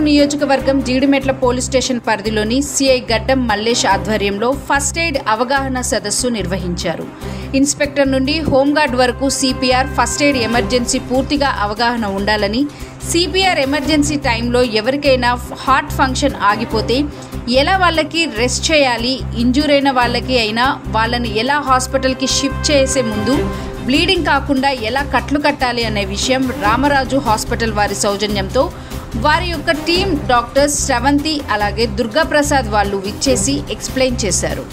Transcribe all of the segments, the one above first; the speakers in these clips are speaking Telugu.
నియోజకవర్గం జీడిమెట్ల పోలీస్ స్టేషన్ పరిధిలోని సిఐ గడ్డం మల్లేష్ ఆధ్వర్యంలో ఫస్ట్ ఎయిడ్ అవగాహన సదస్సు నిర్వహించారు. ఇన్స్పెక్టర్ నుండి హోంగార్డ్ వరకు సిపిఆర్, ఫస్ట్ ఎయిడ్ ఎమర్జెన్సీ పూర్తిగా అవగాహన ఉండాలని, సిపిఆర్ ఎమర్జెన్సీ టైంలో ఎవరికైనా హార్ట్ ఫంక్షన్ ఆగిపోతే ఎలా వాళ్ళకి రెస్ట్ చేయాలి, ఇంజూర్ అయిన వాళ్ళకి అయినా వాళ్ళని ఎలా హాస్పిటల్కి షిఫ్ట్ చేసే ముందు బ్లీడింగ్ కాకుండా ఎలా కట్లు కట్టాలి అనే విషయం రామరాజు హాస్పిటల్ వారి సౌజన్యంతో వారి యొక్క టీం డాక్టర్స్ శ్రవంతి అలాగే దుర్గాప్రసాద్ వాళ్ళు విచ్చేసి ఎక్స్ప్లెయిన్ చేశారు.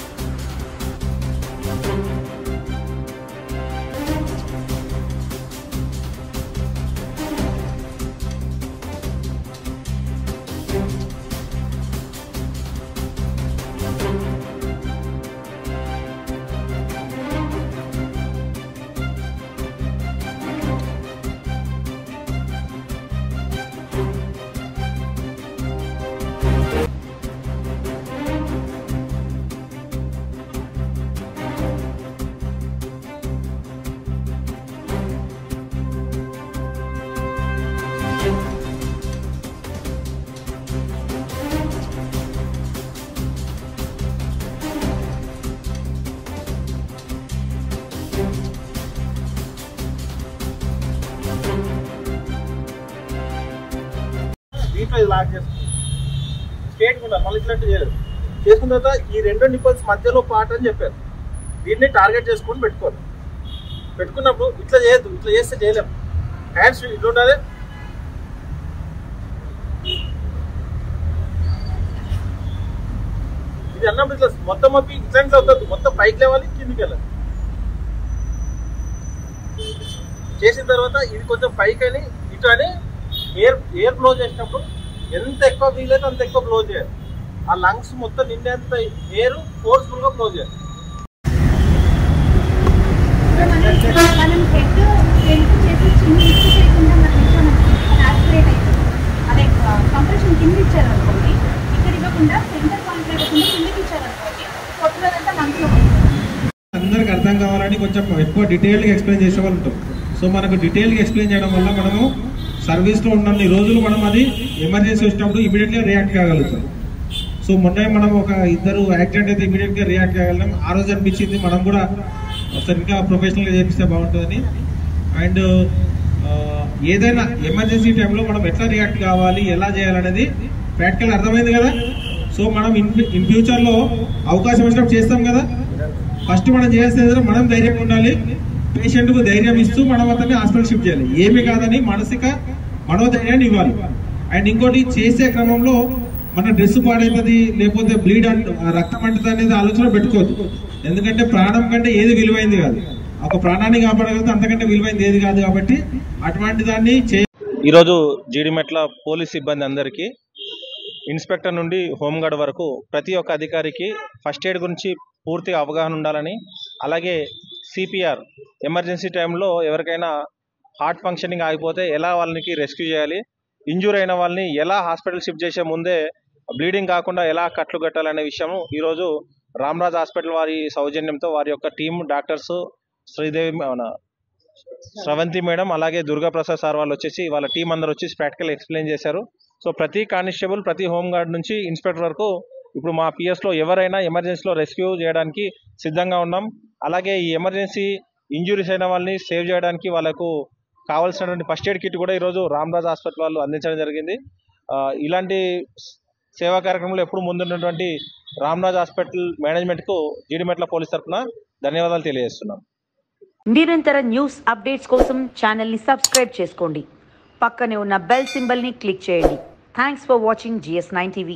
స్ట్రేట్ ఉండాలి, మళ్ళీ ఇట్లాంటి చేయలేదు. చేసుకున్న తర్వాత ఈ రెండు నిప్పల్స్ మధ్యలో పార్ట్ అని చెప్పారు. దీన్ని టార్గెట్ చేసుకొని పెట్టుకోవాలి. పెట్టుకున్నప్పుడు ఇట్లా చేయొద్దు, ఇట్లా చేస్తే చేయలేము. హ్యాండ్స్ ఇట్లా ఉండాలి. ఇది అన్నప్పుడు ఇట్లా మొత్తం అప్పి ఇట్లాంటి అవుతుంది, మొత్తం పైకి లేవాలి, కిందికి వెళ్ళాలి. చేసిన తర్వాత ఇది కొంచెం పైకి అని ఇటు అని ఎయిర్ బ్లో చేసినప్పుడు ఎంత ఎక్కువ వీలైతే అంత ఎక్కువ బ్లో చేయాలి. ఆ లంగ్స్ మొత్తం నిండేంత ఎయిర్ ఫోర్స్ఫుల్ గా బ్లో చేయాలి. అందరికి అర్థం కావాలని కొంచెం ఎక్కువ డీటెయిల్గా ఎక్స్ప్లెయిన్ చేసే వాళ్ళు ఉంటాం. సో మనకు డీటెయిల్గా ఎక్స్ప్లెయిన్ చేయడం వల్ల మనము సర్వీస్లో ఉన్నన్ని రోజులు మనం అది ఎమర్జెన్సీ వచ్చినప్పుడు ఇమీడియట్గా రియాక్ట్ కాగలుగుతాం. సో మొన్న మనం ఒక ఇద్దరు యాక్సిడెంట్ అయితే ఇమీడియట్గా రియాక్ట్ కాగలం. ఆ రోజు అనిపించింది మనం కూడా ఒకసారి ఇంకా ప్రొఫెషనల్గా చేపిస్తే బాగుంటుందని. అండ్ ఏదైనా ఎమర్జెన్సీ టైంలో మనం ఎట్లా రియాక్ట్ కావాలి, ఎలా చేయాలనేది ప్రాక్టికల్ అర్థమైంది కదా. సో మనం ఇన్ ఫ్యూచర్లో అవకాశం వచ్చినప్పుడు చేస్తాం కదా. ఫస్ట్ మనం చేయాల్సింది మనం ధైర్యంగా ఉండాలి, పేషెంట్కు ధైర్యం ఇస్తూ మనం అతన్ని హాస్పిటల్ షిఫ్ట్ చేయాలి. ఏమి కాదని మానసిక మనోధైర్యాన్ని ఇవ్వాలి. అండ్ ఇంకోటి చేసే క్రమంలో మన డ్రెస్ పాడైతుంది, లేకపోతే బ్లీడ్ రక్తం అంటుంది అనేది ఆలోచన పెట్టుకోవద్దు. ఎందుకంటే ప్రాణం కంటే ఏది విలువైంది కాదు. ఒక ప్రాణాన్ని కాపాడగలిగితే అంతకంటే విలువైంది ఏది కాదు. కాబట్టి అటువంటి దాన్ని ఈరోజు జీడిమెట్ల పోలీస్ సిబ్బంది అందరికీ, ఇన్స్పెక్టర్ నుండి హోంగార్డ్ వరకు ప్రతి ఒక్క అధికారికి ఫస్ట్ ఎయిడ్ గురించి పూర్తిగా అవగాహన ఉండాలని, అలాగే సిపిఆర్ ఎమర్జెన్సీ టైంలో ఎవరికైనా హార్ట్ ఫంక్షనింగ్ ఆగిపోతే ఎలా వాళ్ళకి రెస్క్యూ చేయాలి, ఇంజూర్ అయిన వాళ్ళని ఎలా హాస్పిటల్ షిఫ్ట్ చేసే ముందే బ్లీడింగ్ కాకుండా ఎలా కట్లు కట్టాలనే విషయం ఈరోజు రామరాజ్ హాస్పిటల్ వారి సౌజన్యంతో వారి యొక్క team doctors Sridevi Sravanthi madam అలాగే దుర్గాప్రసాద్ సార్ వాళ్ళు వచ్చేసి వాళ్ళ టీం అందరూ వచ్చేసి ప్రాక్టికల్ ఎక్స్ప్లెయిన్ చేశారు. సో ప్రతి కానిస్టేబుల్, ప్రతి హోంగార్డ్ నుంచి ఇన్స్పెక్టర్ వరకు ఇప్పుడు మా పిఎస్లో ఎవరైనా ఎమర్జెన్సీలో రెస్క్యూ చేయడానికి సిద్ధంగా ఉన్నాం. అలాగే ఈ ఎమర్జెన్సీ ఇంజురీస్ అయిన వాళ్ళని సేవ్ చేయడానికి వాళ్ళకు కావాల్సినటువంటి ఫస్ట్ ఎయిడ్ కిట్ కూడా ఈరోజు రామరాజ్ హాస్పిటల్ వాళ్ళు అందించడం జరిగింది. ఇలాంటి సేవా కార్యక్రమంలో ఎప్పుడు ముందున్నటువంటి రామరాజ్ హాస్పిటల్ మేనేజ్మెంట్కు జీడిమెట్ల పోలీస్ తరఫున ధన్యవాదాలు తెలియజేస్తున్నాం. నిరంతర న్యూస్ అప్డేట్స్ కోసం ఛానల్ని సబ్స్క్రైబ్ చేసుకోండి. పక్కనే ఉన్న బెల్ సింబల్ని క్లిక్ చేయండి. Thanks for watching GS9 TV.